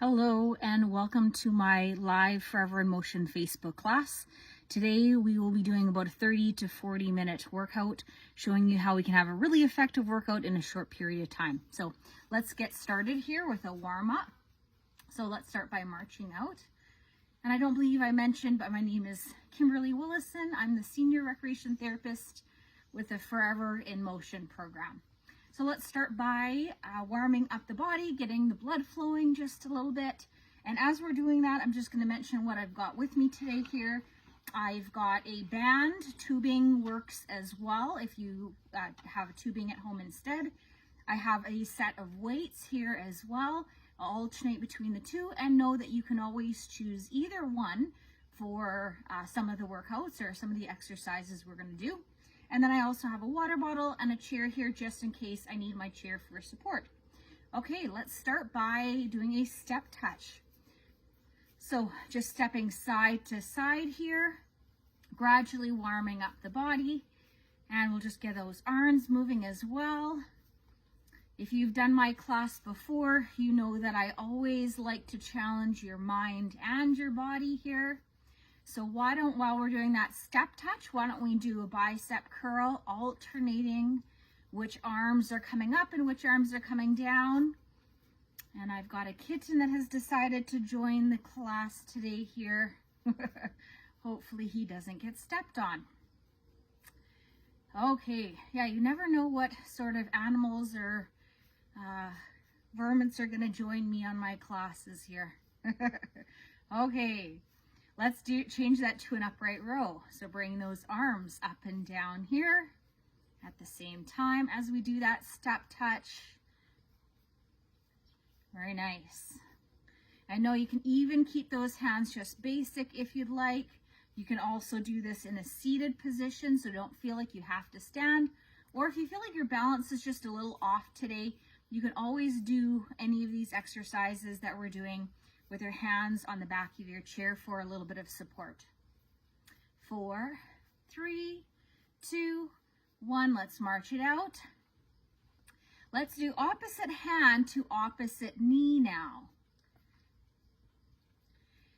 Hello and welcome to my live Forever in Motion Facebook class. Today we will be doing about a 30 to 40 minute workout, showing you how we can have a really effective workout in a short period of time. So let's get started here with a warm up. So let's start by marching out. And I don't believe I mentioned, but my name is Kimberly. I'm the Senior Recreation Therapist with the Forever in Motion program. So let's start by warming up the body, getting the blood flowing just a little bit. And as we're doing that, I'm just going to mention what I've got with me today here. I've got a band. Tubing works as well if you have a tubing at home instead. I have a set of weights here as well. I'll alternate between the two, and know that you can always choose either one for some of the workouts or some of the exercises we're going to do. And then I also have a water bottle and a chair here just in case I need my chair for support. Okay, let's start by doing a step touch. So just stepping side to side here, gradually warming up the body, and we'll just get those arms moving as well. If you've done my class before, you know that I always like to challenge your mind and your body here. So while we're doing that step touch, why don't we do a bicep curl, alternating which arms are coming up and which arms are coming down. And I've got a kitten that has decided to join the class today here. Hopefully he doesn't get stepped on. Okay, yeah, you never know what sort of animals or vermins are going to join me on my classes here. Okay. Let's change that to an upright row. So bring those arms up and down here at the same time as we do that step touch. Very nice. I know you can even keep those hands just basic if you'd like. You can also do this in a seated position, so don't feel like you have to stand. Or if you feel like your balance is just a little off today, you can always do any of these exercises that we're doing with your hands on the back of your chair for a little bit of support. 4, 3, 2, 1. Let's march it out. Let's do opposite hand to opposite knee now.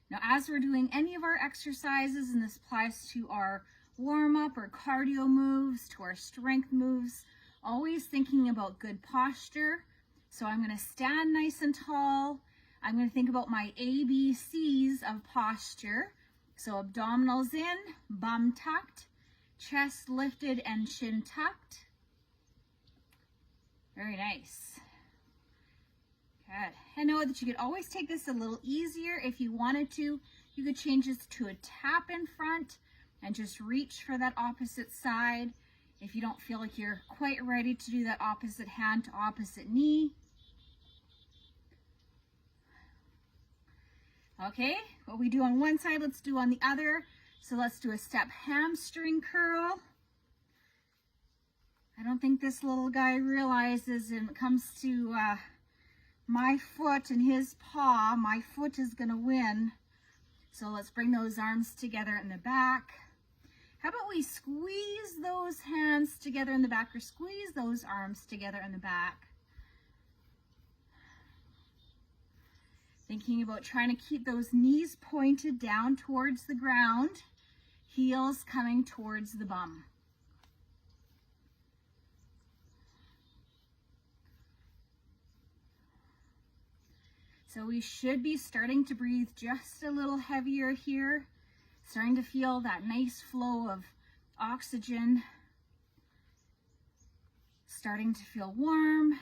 Now, as we're doing any of our exercises, and this applies to our warm-up or cardio moves, to our strength moves, always thinking about good posture. So I'm going to stand nice and tall. I'm going to think about my ABCs of posture. So abdominals in, bum tucked, chest lifted and chin tucked. Very nice. Good. I know that you could always take this a little easier if you wanted to. You could change this to a tap in front and just reach for that opposite side. If you don't feel like you're quite ready to do that opposite hand to opposite knee. Okay, what we do on one side, let's do on the other. So let's do a step hamstring curl. I don't think this little guy realizes when it comes to my foot and his paw, my foot is going to win. So let's bring those arms together in the back. How about we squeeze those hands together in the back, or squeeze those arms together in the back? Thinking about trying to keep those knees pointed down towards the ground, heels coming towards the bum. So we should be starting to breathe just a little heavier here, starting to feel that nice flow of oxygen, starting to feel warm.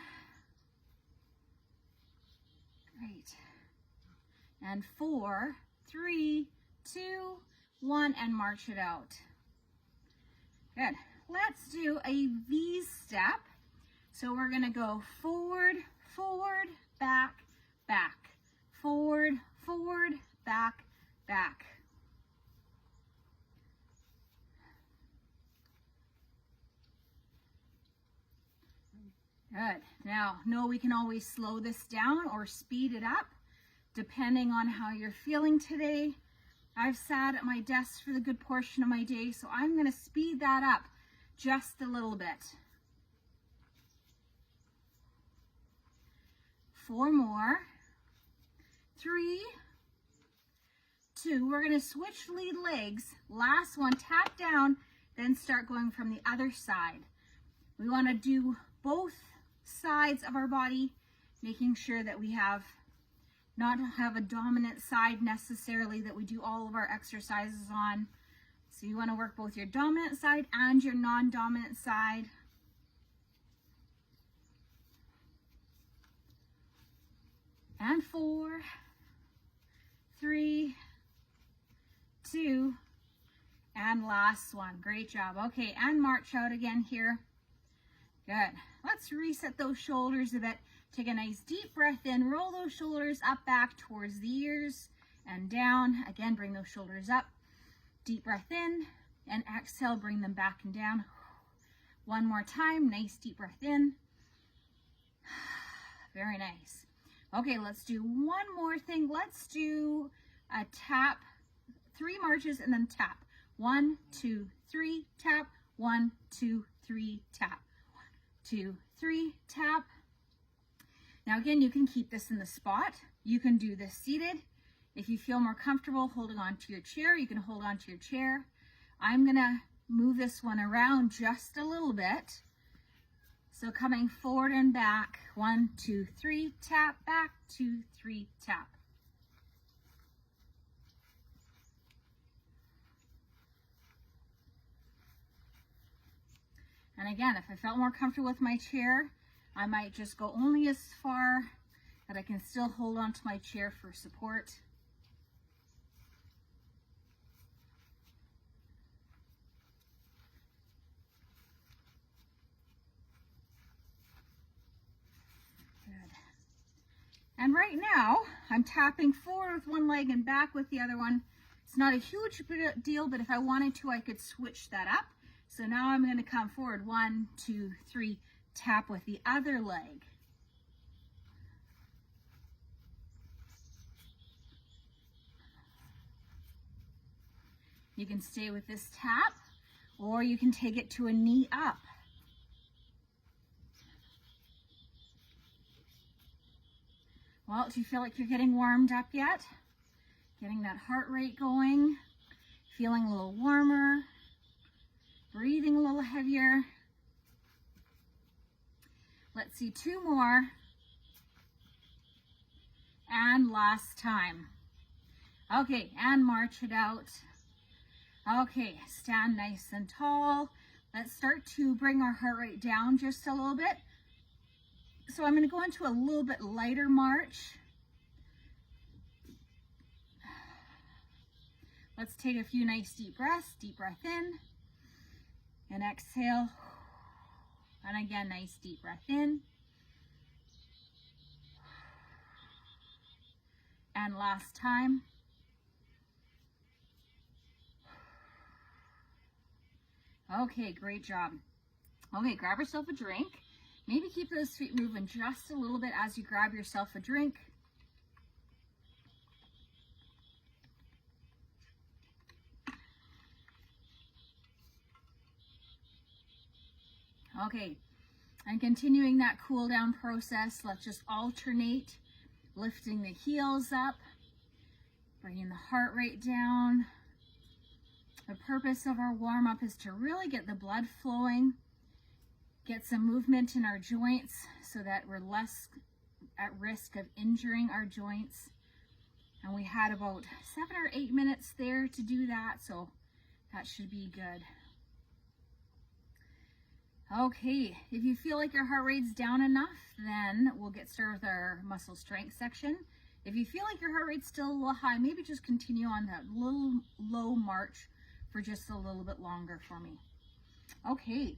Great. And 4, 3, 2, 1, and march it out. Good. Let's do a V step. So we're going to go forward, forward, back, back. Forward, forward, back, back. Good. Now, know we can always slow this down or speed it up, depending on how you're feeling today. I've sat at my desk for the good portion of my day, so I'm going to speed that up just a little bit. 4 more. 3, 2. We're going to switch lead legs. Last one, tap down, then start going from the other side. We want to do both sides of our body, making sure that we not have a dominant side necessarily that we do all of our exercises on. So you want to work both your dominant side and your non-dominant side. And 4, 3, 2, and last one. Great job. Okay, and march out again here. Good. Let's reset those shoulders a bit. Take a nice deep breath in, roll those shoulders up, back towards the ears and down. Again, bring those shoulders up. Deep breath in and exhale, bring them back and down. One more time, nice deep breath in. Very nice. Okay, let's do one more thing. Let's do a tap, 3 marches and then tap. 1, 2, 3, tap. 1, 2, 3, tap. 1, 2, 3, tap. Now again, you can keep this in the spot. You can do this seated. If you feel more comfortable holding on to your chair, you can hold on to your chair. I'm gonna move this one around just a little bit. So coming forward and back, 1, 2, 3, tap, back, 2, 3, tap. And again, if I felt more comfortable with my chair, I might just go only as far that I can still hold on to my chair for support. And right now, I'm tapping forward with one leg and back with the other one. It's not a huge deal, but if I wanted to, I could switch that up. So now I'm going to come forward, 1, 2, 3, tap with the other leg. You can stay with this tap, or you can take it to a knee up. Well, do you feel like you're getting warmed up yet? Getting that heart rate going, feeling a little warmer, breathing a little heavier. Let's see, 2 more. And last time. Okay, and march it out. Okay, stand nice and tall. Let's start to bring our heart rate down just a little bit. So I'm going to go into a little bit lighter march. Let's take a few nice deep breaths. Deep breath in and exhale. And again, nice deep breath in. And last time. Okay, great job. Okay, grab yourself a drink. Maybe keep those feet moving just a little bit as you grab yourself a drink. Okay, and continuing that cool down process, let's just alternate, lifting the heels up, bringing the heart rate down. The purpose of our warm up is to really get the blood flowing, get some movement in our joints so that we're less at risk of injuring our joints. And we had about 7 or 8 minutes there to do that, so that should be good. Okay, if you feel like your heart rate's down enough, then we'll get started with our muscle strength section. If you feel like your heart rate's still a little high, maybe just continue on that little low march for just a little bit longer for me. Okay,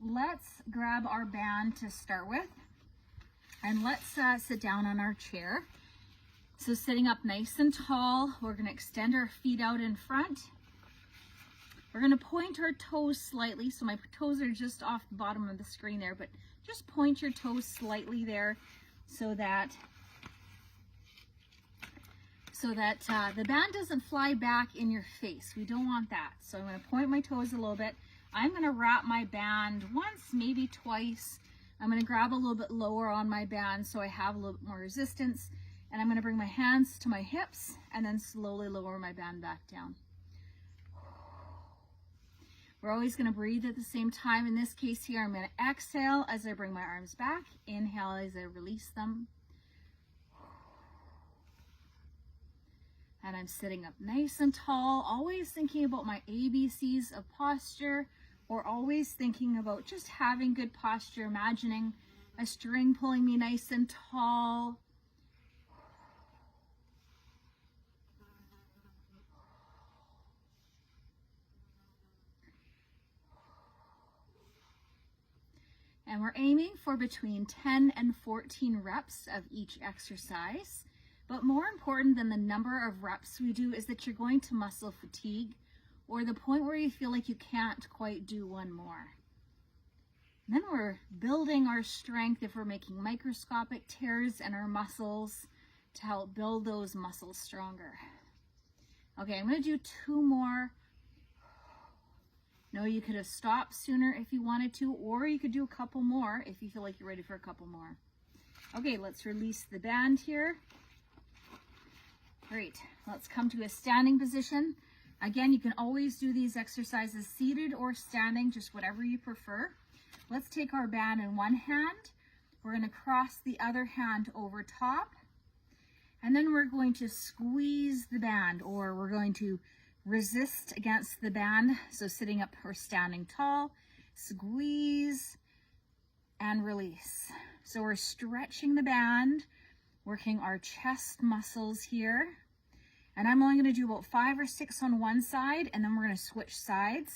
let's grab our band to start with, and let's sit down on our chair. So sitting up nice and tall, we're going to extend our feet out in front. We're going to point our toes slightly, so my toes are just off the bottom of the screen there, but just point your toes slightly there so that the band doesn't fly back in your face. We don't want that. So I'm going to point my toes a little bit. I'm going to wrap my band once, maybe twice. I'm going to grab a little bit lower on my band so I have a little bit more resistance. And I'm going to bring my hands to my hips and then slowly lower my band back down. We're always going to breathe at the same time. In this case here, I'm going to exhale as I bring my arms back. Inhale as I release them. And I'm sitting up nice and tall, always thinking about my ABCs of posture, or always thinking about just having good posture, imagining a string pulling me nice and tall. And we're aiming for between 10 and 14 reps of each exercise. But more important than the number of reps we do is that you're going to muscle fatigue, or the point where you feel like you can't quite do one more. And then we're building our strength if we're making microscopic tears in our muscles to help build those muscles stronger. Okay, I'm going to do 2 more. No, you could have stopped sooner if you wanted to, or you could do a couple more if you feel like you're ready for a couple more. Okay, let's release the band here. Great, let's come to a standing position. Again, you can always do these exercises seated or standing, just whatever you prefer. Let's take our band in one hand. We're going to cross the other hand over top. And then we're going to squeeze the band, or we're going to resist against the band. So sitting up or standing tall, squeeze and release. So we're stretching the band, working our chest muscles here. And I'm only going to do about 5 or 6 on one side, and then we're going to switch sides.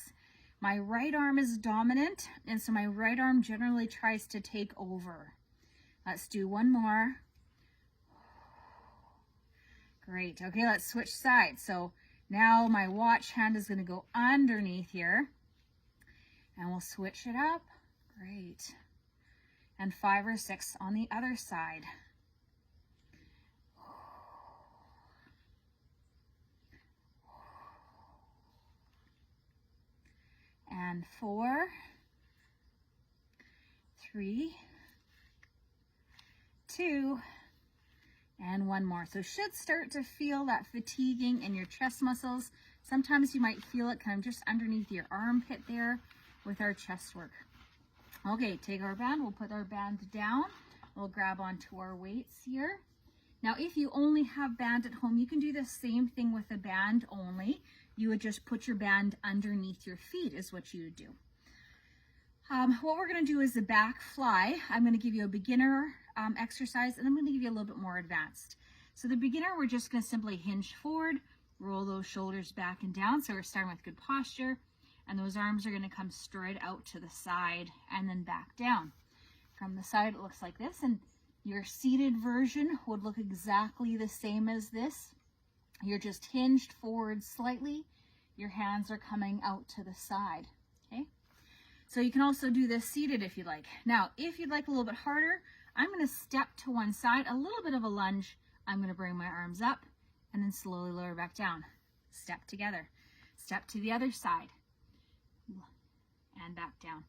My right arm is dominant, and so my right arm generally tries to take over. Let's do one more. Great. Okay, let's switch sides. So now my watch hand is going to go underneath here, and we'll switch it up. Great. And 5 or 6 on the other side. And 4, 3, 2, and 1 more. So should start to feel that fatiguing in your chest muscles. Sometimes you might feel it kind of just underneath your armpit there with our chest work. Okay, take our band. We'll put our band down. We'll grab onto our weights here. Now, if you only have band at home, you can do the same thing with a band only. You would just put your band underneath your feet is what you would do. What we're going to do is a back fly. I'm going to give you a beginner exercise, and I'm going to give you a little bit more advanced. So the beginner, we're just going to simply hinge forward, roll those shoulders back and down. So we're starting with good posture, and those arms are going to come straight out to the side and then back down. From the side, it looks like this, and your seated version would look exactly the same as this. You're just hinged forward slightly. Your hands are coming out to the side, okay? So you can also do this seated if you'd like. Now, if you'd like a little bit harder, I'm going to step to one side, a little bit of a lunge. I'm going to bring my arms up and then slowly lower back down. Step together. Step to the other side and back down.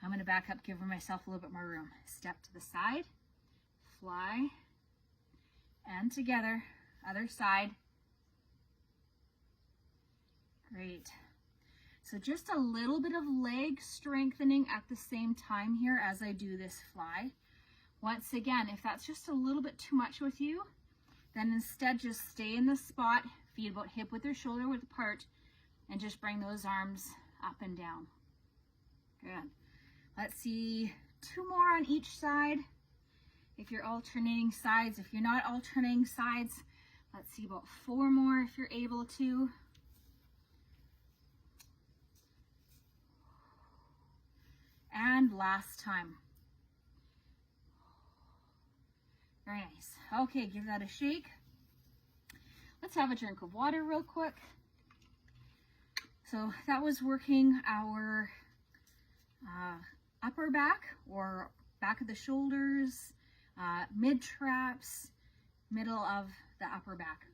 I'm going to back up, give myself a little bit more room. Step to the side, fly, and together, other side. Great. So just a little bit of leg strengthening at the same time here as I do this fly. Once again, if that's just a little bit too much with you, then instead just stay in the spot, feet about hip width or shoulder width apart, and just bring those arms up and down. Good. Let's see 2 more on each side. If you're alternating sides, if you're not alternating sides, let's see about 4 more if you're able to. And last time. Very nice. Okay, give that a shake. Let's have a drink of water real quick. So that was working our upper back, or back of the shoulders, mid traps, middle of the upper back.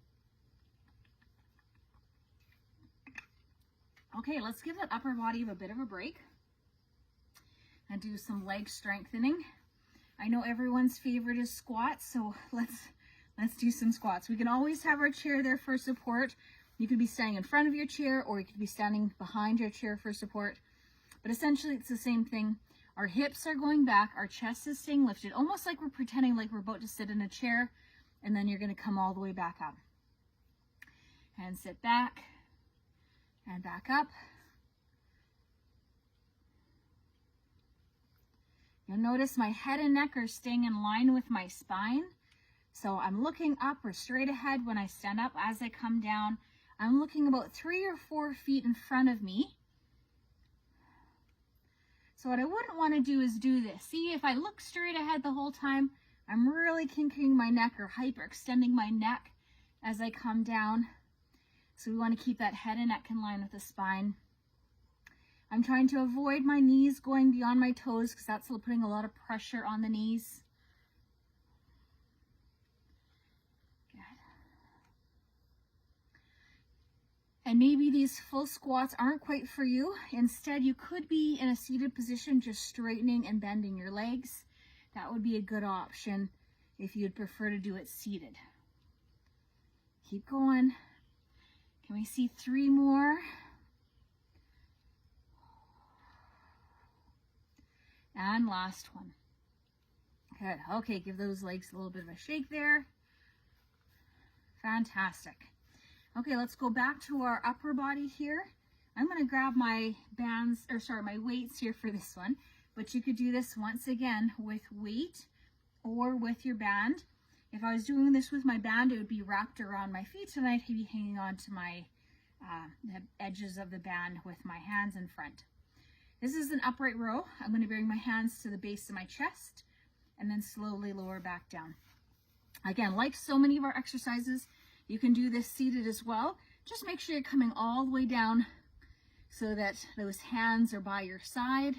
Okay, let's give that upper body a bit of a break and do some leg strengthening. I know everyone's favorite is squats, so let's Let's do some squats. We can always have our chair there for support. You could be standing in front of your chair, or you could be standing behind your chair for support. But essentially it's the same thing. Our hips are going back, our chest is staying lifted, almost like we're pretending like we're about to sit in a chair, and then you're going to come all the way back up. And sit back, and back up. You'll notice my head and neck are staying in line with my spine. So I'm looking up or straight ahead when I stand up. As I come down, I'm looking about 3 or 4 feet in front of me. So what I wouldn't want to do is do this. See, if I look straight ahead the whole time, I'm really kinking my neck or hyperextending my neck as I come down. So we want to keep that head and neck in line with the spine. I'm trying to avoid my knees going beyond my toes because that's putting a lot of pressure on the knees. Good. And maybe these full squats aren't quite for you. Instead, you could be in a seated position, just straightening and bending your legs. That would be a good option if you'd prefer to do it seated. Keep going. Can we see 3 more? And last one. Good. Okay, give those legs a little bit of a shake there. Fantastic. Okay, let's go back to our upper body here. I'm going to grab my my weights here for this one, but you could do this once again with weight or with your band. If I was doing this with my band, it would be wrapped around my feet, and I'd be hanging on to my the edges of the band with my hands in front. This is an upright row. I'm going to bring my hands to the base of my chest and then slowly lower back down. Again, like so many of our exercises, you can do this seated as well. Just make sure you're coming all the way down so that those hands are by your side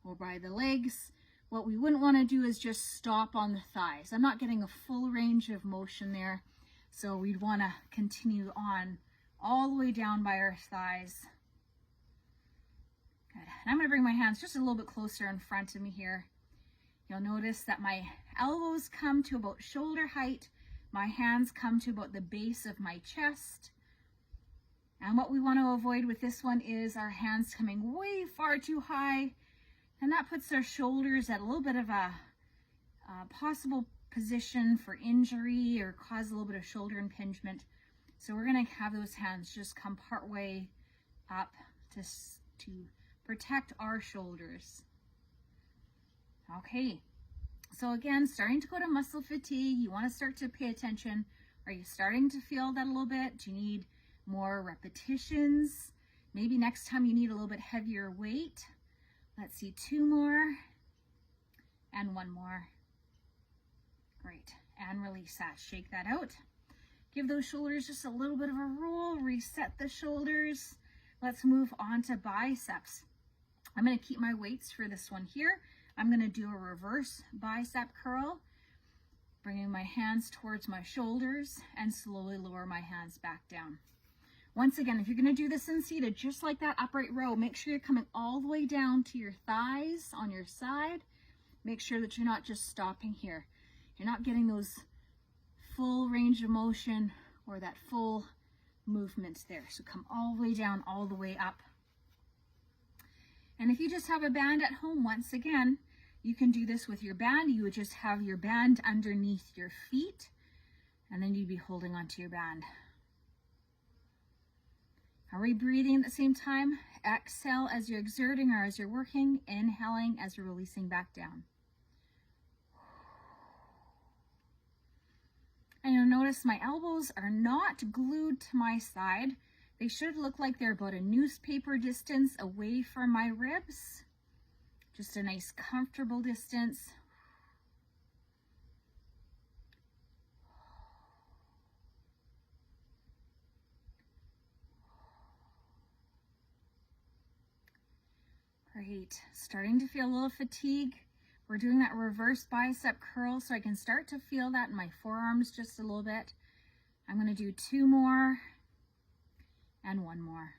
or by the legs. What we wouldn't want to do is just stop on the thighs. I'm not getting a full range of motion there, so we'd want to continue on all the way down by our thighs. Good. And I'm going to bring my hands just a little bit closer in front of me here. You'll notice that my elbows come to about shoulder height. My hands come to about the base of my chest. And what we want to avoid with this one is our hands coming way far too high. And that puts our shoulders at a little bit of a possible position for injury or cause a little bit of shoulder impingement. So we're going to have those hands just come part way up to protect our shoulders. Okay, so again, starting to go to muscle fatigue, you want to start to pay attention. Are you starting to feel that a little bit? Do you need more repetitions? Maybe next time you need a little bit heavier weight. Let's see, 2 more and 1 more. Great, and release that, shake that out. Give those shoulders just a little bit of a roll, reset the shoulders. Let's move on to biceps. I'm going to keep my weights for this one here. I'm going to do a reverse bicep curl, bringing my hands towards my shoulders and slowly lower my hands back down. Once again, if you're going to do this in seated, just like that upright row, make sure you're coming all the way down to your thighs on your side. Make sure that you're not just stopping here. You're not getting those full range of motion or that full movement there. So come all the way down, all the way up. And if you just have a band at home, once again, you can do this with your band. You would just have your band underneath your feet, and then you'd be holding onto your band. Are we breathing at the same time? Exhale as you're exerting or as you're working. Inhaling as you're releasing back down. And you'll notice my elbows are not glued to my side. They should look like they're about a newspaper distance away from my ribs. Just a nice comfortable distance. Great, starting to feel a little fatigue. We're doing that reverse bicep curl, so I can start to feel that in my forearms just a little bit. I'm going to do 2 more and 1 more.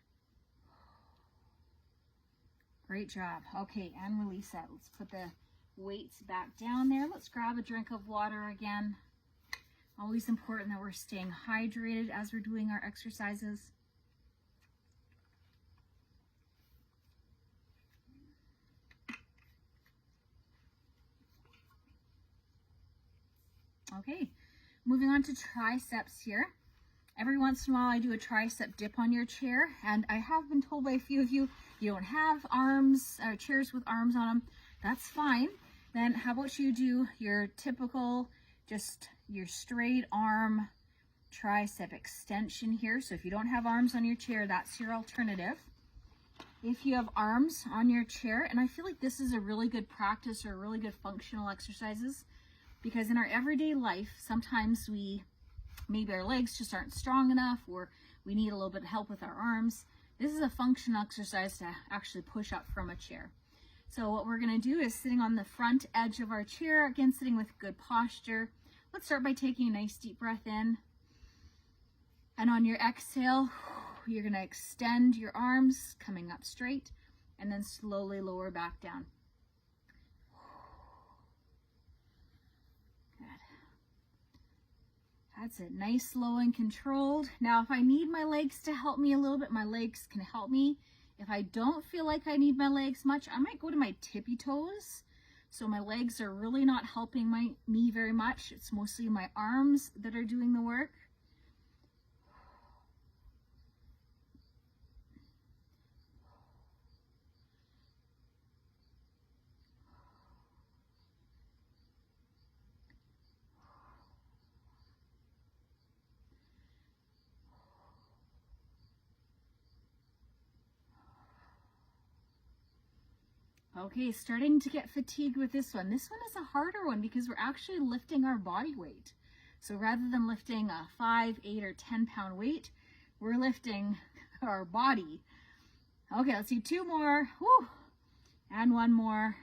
Great job. Okay, and release that. Let's put the weights back down there. Let's grab a drink of water again. Always important that we're staying hydrated as we're doing our exercises. Okay, moving on to triceps here. Every once in a while I do a tricep dip on your chair, and I have been told by a few of you, you don't have arms, chairs with arms on them. That's fine. Then how about you do your typical, just your straight arm tricep extension here. So if you don't have arms on your chair, that's your alternative. If you have arms on your chair, and I feel like this is a really good practice or really good functional exercises, because in our everyday life, sometimes maybe our legs just aren't strong enough, or we need a little bit of help with our arms. This is a functional exercise to actually push up from a chair. So what we're going to do is sitting on the front edge of our chair, again sitting with good posture. Let's start by taking a nice deep breath in. And on your exhale, you're going to extend your arms coming up straight and then slowly lower back down. Good. That's it. Nice, slow, and controlled. Now, if I need my legs to help me a little bit, my legs can help me. If I don't feel like I need my legs much, I might go to my tippy toes. So my legs are really not helping me very much. It's mostly my arms that are doing the work. Okay, starting to get fatigued with this one. This one is a harder one because we're actually lifting our body weight. So rather than lifting a 5, 8, or 10 pound weight, we're lifting our body. Okay, let's do 2 more. Whew. And 1 more.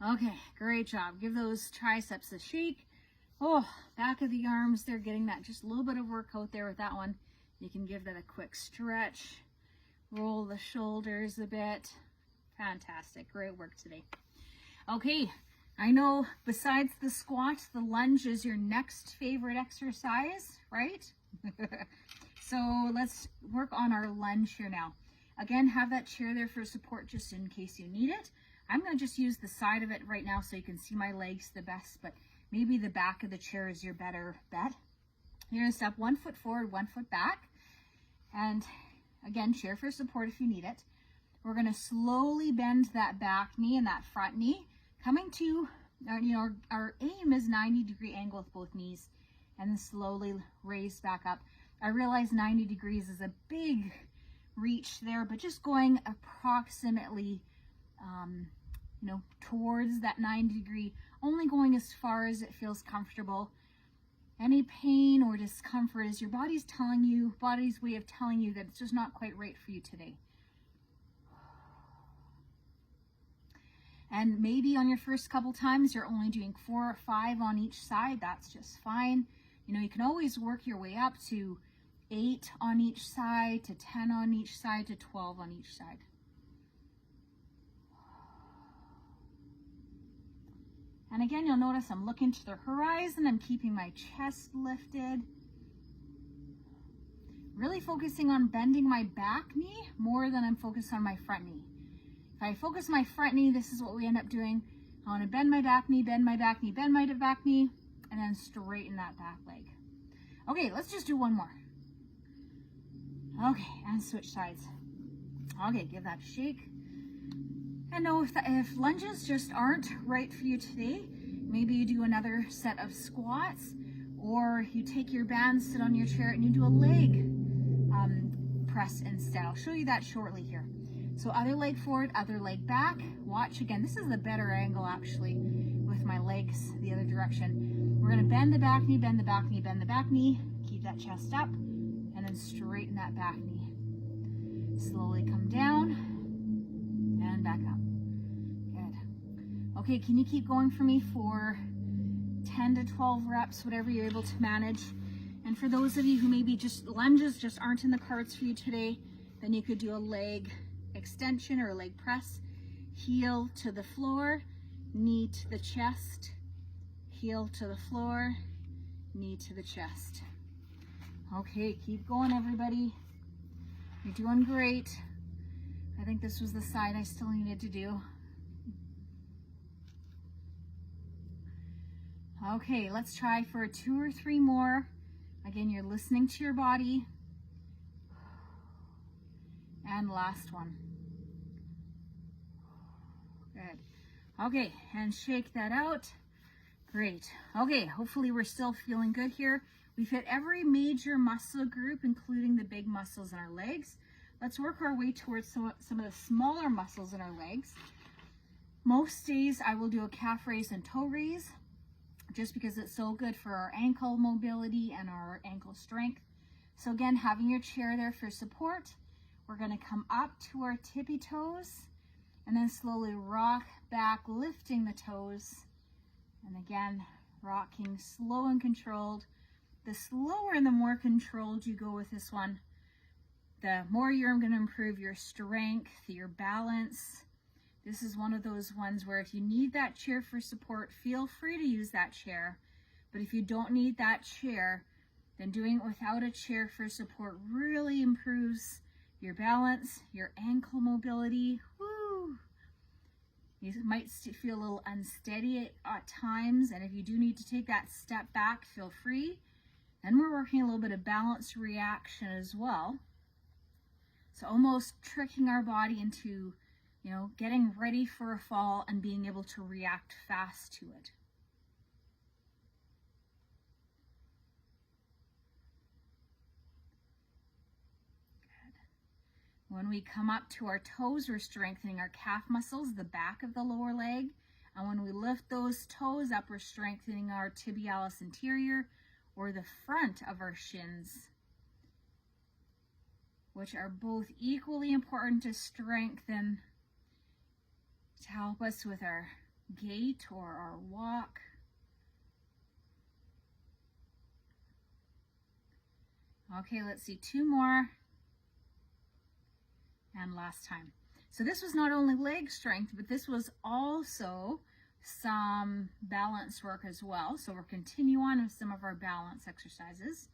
Okay, great job. Give those triceps a shake. Oh, back of the arms, they're getting that just a little bit of workout there with that one. You can give that a quick stretch. Roll the shoulders a bit. Fantastic. Great work today. Okay, I know besides the squat, the lunge is your next favorite exercise, right? So let's work on our lunge here now. Again, have that chair there for support just in case you need it. I'm going to just use the side of it right now so you can see my legs the best, but maybe the back of the chair is your better bet. You're going to step 1 foot forward, 1 foot back, and again, chair for support if you need it. We're going to slowly bend that back knee and that front knee, coming to, our aim is 90-degree angle with both knees, and then slowly raise back up. I realize 90 degrees is a big reach there, but just going approximately, towards that 90-degree, only going as far as it feels comfortable. Any pain or discomfort is your body's way of telling you that it's just not quite right for you today. And maybe on your first couple times, you're only doing 4 or 5 on each side. That's just fine. You can always work your way up to 8 on each side, to 10 on each side, to 12 on each side. And again, you'll notice I'm looking to the horizon. I'm keeping my chest lifted. Really focusing on bending my back knee more than I'm focused on my front knee. If I focus my front knee, this is what we end up doing. I want to bend my back knee, bend my back knee, bend my back knee, and then straighten that back leg. Okay, let's just do 1 more. Okay, and switch sides. Okay, give that a shake. And know if lunges just aren't right for you today, maybe you do another set of squats, or you take your band, sit on your chair, and you do a leg press instead. I'll show you that shortly here. So other leg forward, other leg back. Watch again. This is the better angle actually with my legs the other direction. We're going to bend the back knee, bend the back knee, bend the back knee. Keep that chest up, and then straighten that back knee. Slowly come down and back up. Good. Okay, can you keep going for me for 10 to 12 reps, whatever you're able to manage? And for those of you who maybe lunges just aren't in the cards for you today, then you could do a leg extension or a leg press. Heel to the floor, knee to the chest, heel to the floor, knee to the chest. Okay, keep going, everybody. You're doing great. I think this was the side I still needed to do. Okay, let's try for 2 or 3 more. Again, you're listening to your body. And last one. Good. Okay, and shake that out. Great. Okay, hopefully we're still feeling good here. We've hit every major muscle group, including the big muscles in our legs. Let's work our way towards some of the smaller muscles in our legs. Most days I will do a calf raise and toe raise, just because it's so good for our ankle mobility and our ankle strength. So again, having your chair there for support, we're going to come up to our tippy toes and then slowly rock back, lifting the toes. And again, rocking slow and controlled. The slower and the more controlled you go with this one, the more you're going to improve your strength, your balance. This is one of those ones where if you need that chair for support, feel free to use that chair. But if you don't need that chair, then doing it without a chair for support really improves your balance, your ankle mobility. Woo! You might feel a little unsteady at times, and if you do need to take that step back, feel free. Then we're working a little bit of balance reaction as well. So almost tricking our body into, getting ready for a fall and being able to react fast to it. Good. When we come up to our toes, we're strengthening our calf muscles, the back of the lower leg. And when we lift those toes up, we're strengthening our tibialis anterior, or the front of our shins, which are both equally important to strengthen, to help us with our gait or our walk. Okay, let's see, 2 more. And last time. So this was not only leg strength, but this was also some balance work as well. So we'll continue on with some of our balance exercises.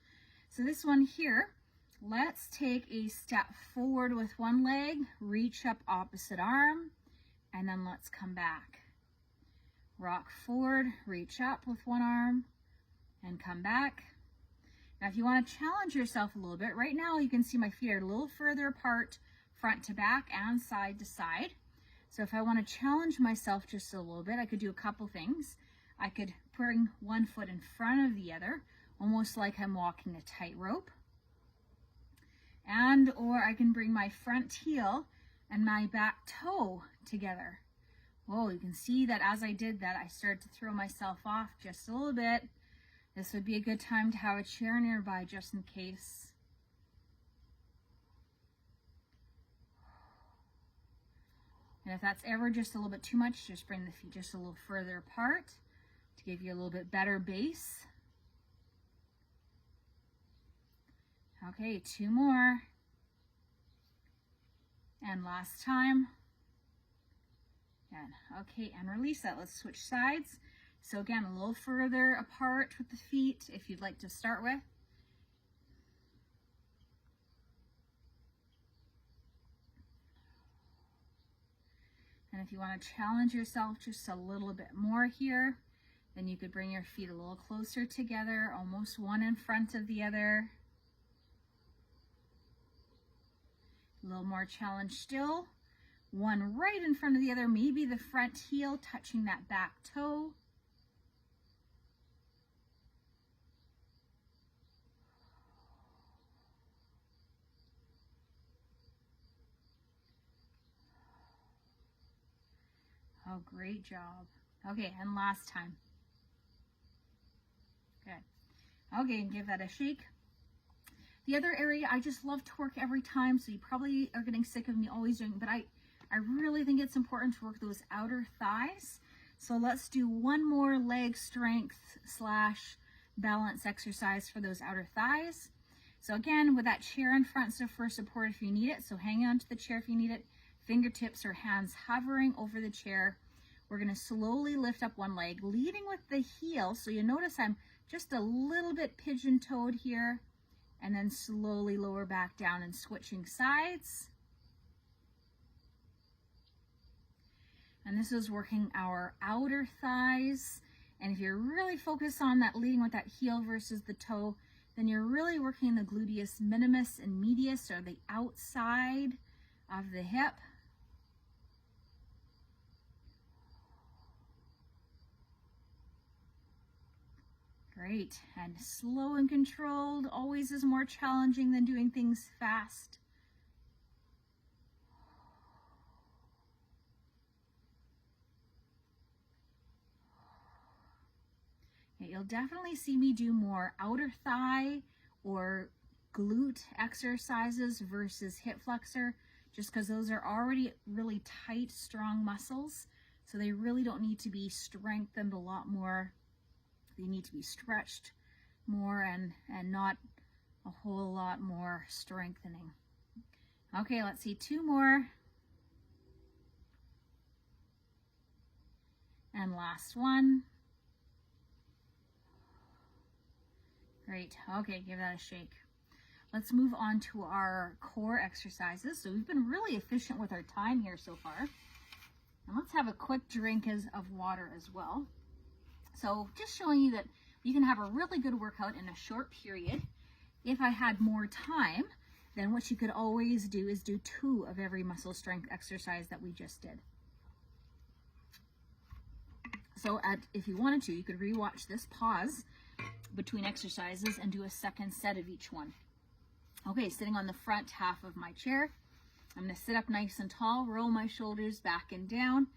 So this one here, let's take a step forward with one leg, reach up opposite arm, and then let's come back. Rock forward, reach up with one arm, and come back. Now if you want to challenge yourself a little bit, right now you can see my feet are a little further apart, front to back and side to side. So if I want to challenge myself just a little bit, I could do a couple things. I could bring one foot in front of the other, almost like I'm walking a tightrope. Or I can bring my front heel and my back toe together. Whoa, you can see that as I did that, I started to throw myself off just a little bit. This would be a good time to have a chair nearby just in case. And if that's ever just a little bit too much, just bring the feet just a little further apart to give you a little bit better base. Okay, 2 more. And last time. And okay, and release that. Let's switch sides. So again, a little further apart with the feet if you'd like to start with. And if you want to challenge yourself just a little bit more here, then you could bring your feet a little closer together, almost one in front of the other. A little more challenge still. One right in front of the other, maybe the front heel touching that back toe. Oh, great job. Okay, and last time. Good. Okay, and give that a shake. The other area I just love to work every time, so you probably are getting sick of me always doing, but I really think it's important to work those outer thighs. So let's do one more leg strength / balance exercise for those outer thighs. So again, with that chair in front, so for support if you need it. So hang on to the chair if you need it. Fingertips or hands hovering over the chair. We're going to slowly lift up one leg, leading with the heel. So you notice I'm just a little bit pigeon-toed here, and then slowly lower back down and switching sides. And this is working our outer thighs. And if you're really focused on that leading with that heel versus the toe, then you're really working the gluteus minimus and medius, or the outside of the hip. Great. And slow and controlled always is more challenging than doing things fast. You'll definitely see me do more outer thigh or glute exercises versus hip flexor, just because those are already really tight, strong muscles. So they really don't need to be strengthened a lot more. They need to be stretched more and not a whole lot more strengthening. Okay, let's see 2 more. And last one. Great. Okay, give that a shake. Let's move on to our core exercises. So we've been really efficient with our time here so far. And let's have a quick drink of water as well. So just showing you that you can have a really good workout in a short period. If I had more time, then what you could always do is do 2 of every muscle strength exercise that we just did. So if you wanted to, you could rewatch this, pause between exercises, and do a second set of each one. Okay, sitting on the front half of my chair, I'm going to sit up nice and tall, roll my shoulders back and down.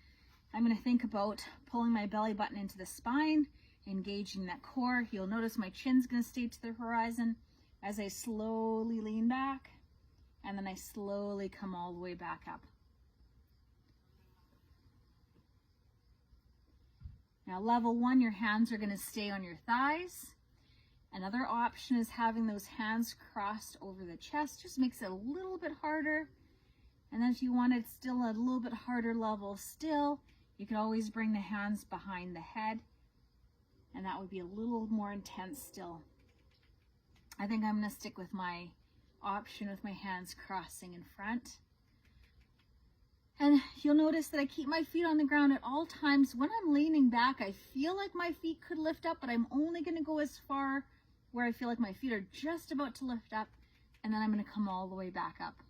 I'm going to think about pulling my belly button into the spine, engaging that core. You'll notice my chin's going to stay to the horizon as I slowly lean back, and then I slowly come all the way back up. Now, level 1, your hands are going to stay on your thighs. Another option is having those hands crossed over the chest. Just makes it a little bit harder. And then if you wanted still a little bit harder level still, you could always bring the hands behind the head, and that would be a little more intense still. I think I'm going to stick with my option with my hands crossing in front. And you'll notice that I keep my feet on the ground at all times. When I'm leaning back, I feel like my feet could lift up, but I'm only going to go as far where I feel like my feet are just about to lift up, and then I'm going to come all the way back up.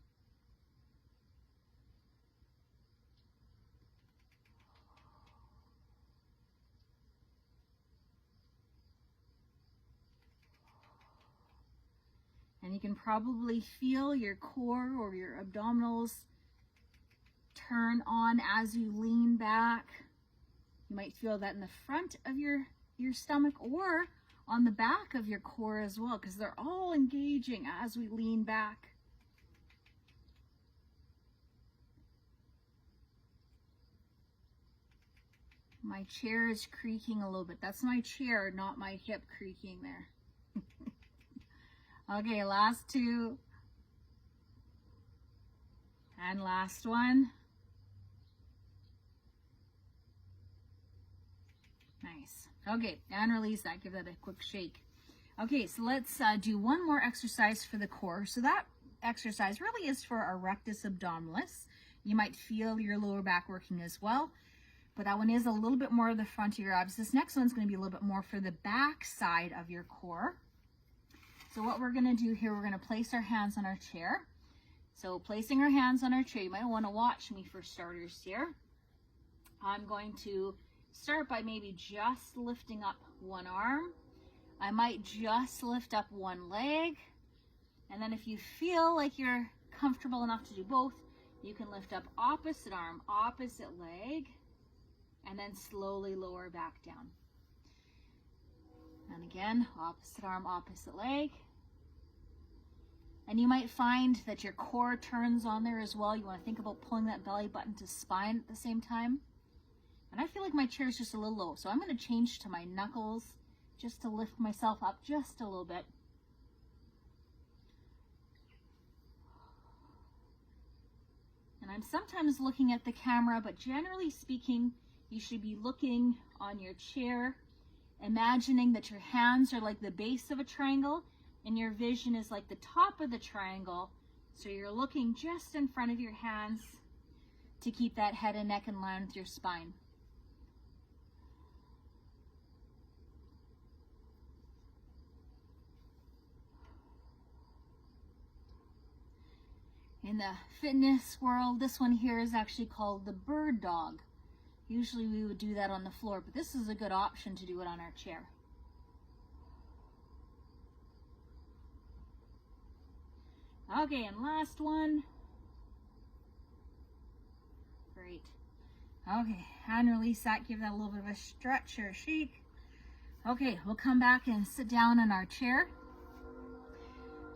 And you can probably feel your core or your abdominals turn on as you lean back. You might feel that in the front of your stomach or on the back of your core as well, because they're all engaging as we lean back. My chair is creaking a little bit. That's my chair, not my hip creaking there. Okay, last 2. And last one. Nice. Okay, and release that. Give that a quick shake. Okay, so let's do one more exercise for the core. So that exercise really is for our rectus abdominis. You might feel your lower back working as well, but that one is a little bit more of the front of your abs. This next one's going to be a little bit more for the back side of your core. So what we're going to do here, we're going to place our hands on our chair. So placing our hands on our chair, you might want to watch me for starters here. I'm going to start by maybe just lifting up one arm. I might just lift up one leg. And then if you feel like you're comfortable enough to do both, you can lift up opposite arm, opposite leg, and then slowly lower back down. And again, opposite arm, opposite leg. And you might find that your core turns on there as well. You want to think about pulling that belly button to spine at the same time. And I feel like my chair is just a little low, so I'm going to change to my knuckles just to lift myself up just a little bit. And I'm sometimes looking at the camera, but generally speaking, You should be looking on your chair, imagining that your hands are like the base of a triangle and your vision is like the top of the triangle. So you're looking just in front of your hands to keep that head and neck in line with your spine. In the fitness world, this one here is actually called the bird dog. Usually we would do that on the floor, but this is a good option to do it on our chair. Okay, and last one. Great. Okay, and release that. Give that a little bit of a stretch or a shake. Okay, we'll come back and sit down in our chair.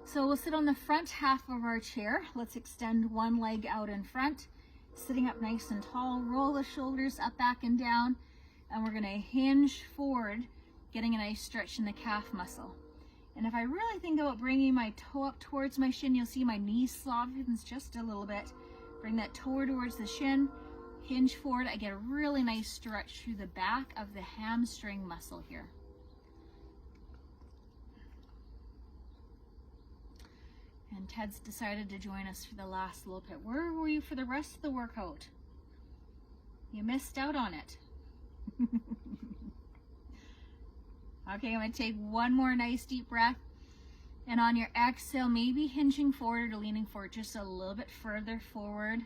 So we'll sit on the front half of our chair. Let's extend one leg out in front, sitting up nice and tall. Roll the shoulders up, back, and down. And we're gonna hinge forward, getting a nice stretch in the calf muscle. And if I really think about bringing my toe up towards my shin, you'll see my knee softens just a little bit. Bring that toe towards the shin, hinge forward. I get a really nice stretch through the back of the hamstring muscle here. And Ted's decided to join us for the last little bit. Where were you for the rest of the workout? You missed out on it. Okay, I'm going to take one more nice deep breath. And on your exhale, maybe hinging forward or leaning forward just a little bit further forward.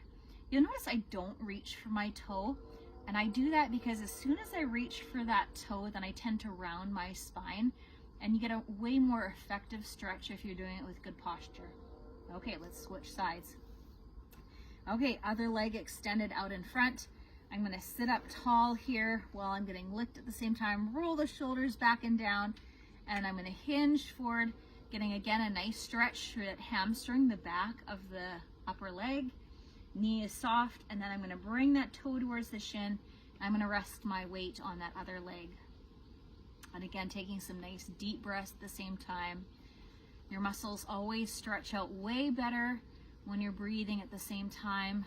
You'll notice I don't reach for my toe. And I do that because as soon as I reach for that toe, then I tend to round my spine. And you get a way more effective stretch if you're doing it with good posture. Okay, let's switch sides. Okay, other leg extended out in front. I'm gonna sit up tall here while I'm getting licked at the same time. Roll the shoulders back and down. And I'm gonna hinge forward, getting again a nice stretch through that hamstring, the back of the upper leg. Knee is soft, and then I'm gonna bring that toe towards the shin. I'm gonna rest my weight on that other leg. And again, taking some nice deep breaths at the same time. Your muscles always stretch out way better when you're breathing at the same time.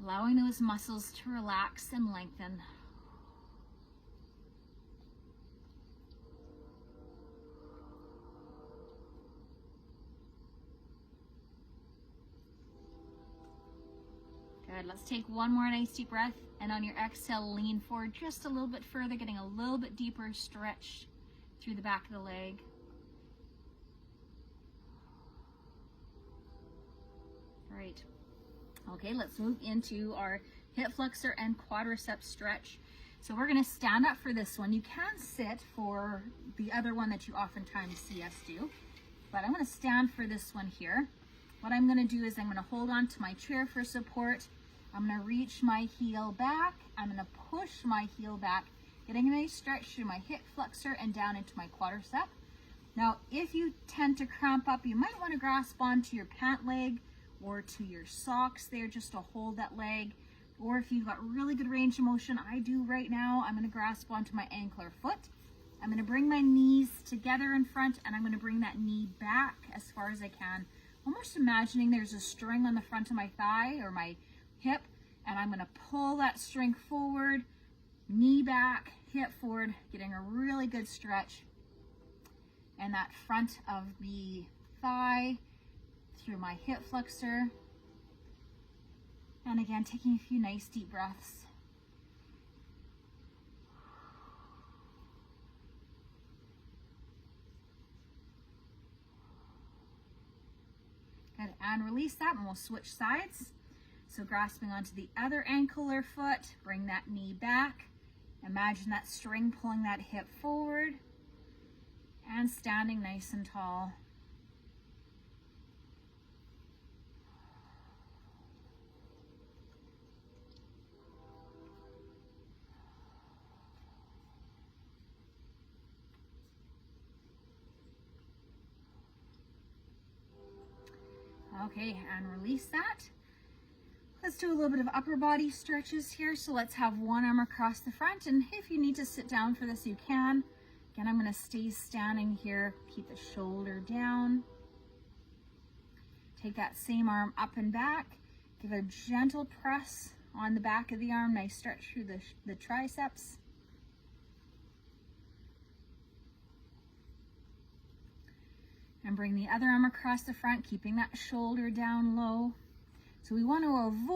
Allowing those muscles to relax and lengthen. Good, let's take one more nice deep breath. And on your exhale, lean forward just a little bit further, getting a little bit deeper stretch through the back of the leg. Great. Okay, let's move into our hip flexor and quadricep stretch. So we're gonna stand up for this one. You can sit for the other one that you oftentimes see us do, but I'm gonna stand for this one here. What I'm gonna do is I'm gonna hold on to my chair for support. I'm gonna reach my heel back. I'm gonna push my heel back, getting a nice stretch through my hip flexor and down into my quadricep. Now, if you tend to cramp up, you might wanna grasp onto your pant leg or to your socks there just to hold that leg. Or if you've got really good range of motion, I do right now, I'm gonna grasp onto my ankle or foot. I'm gonna bring my knees together in front and I'm gonna bring that knee back as far as I can. Almost imagining there's a string on the front of my thigh or my hip, and I'm gonna pull that string forward, knee back, hip forward, getting a really good stretch. And that front of the thigh through my hip flexor. And again, taking a few nice deep breaths. Good, and release that, and we'll switch sides. So grasping onto the other ankle or foot, bring that knee back. Imagine that string pulling that hip forward and standing nice and tall. Okay, and release that. Let's do a little bit of upper body stretches here. So let's have one arm across the front, and if you need to sit down for this, you can. Again, I'm gonna stay standing here, keep the shoulder down. Take that same arm up and back. Give a gentle press on the back of the arm, nice stretch through the triceps. And bring the other arm across the front, keeping that shoulder down low. So we want to avoid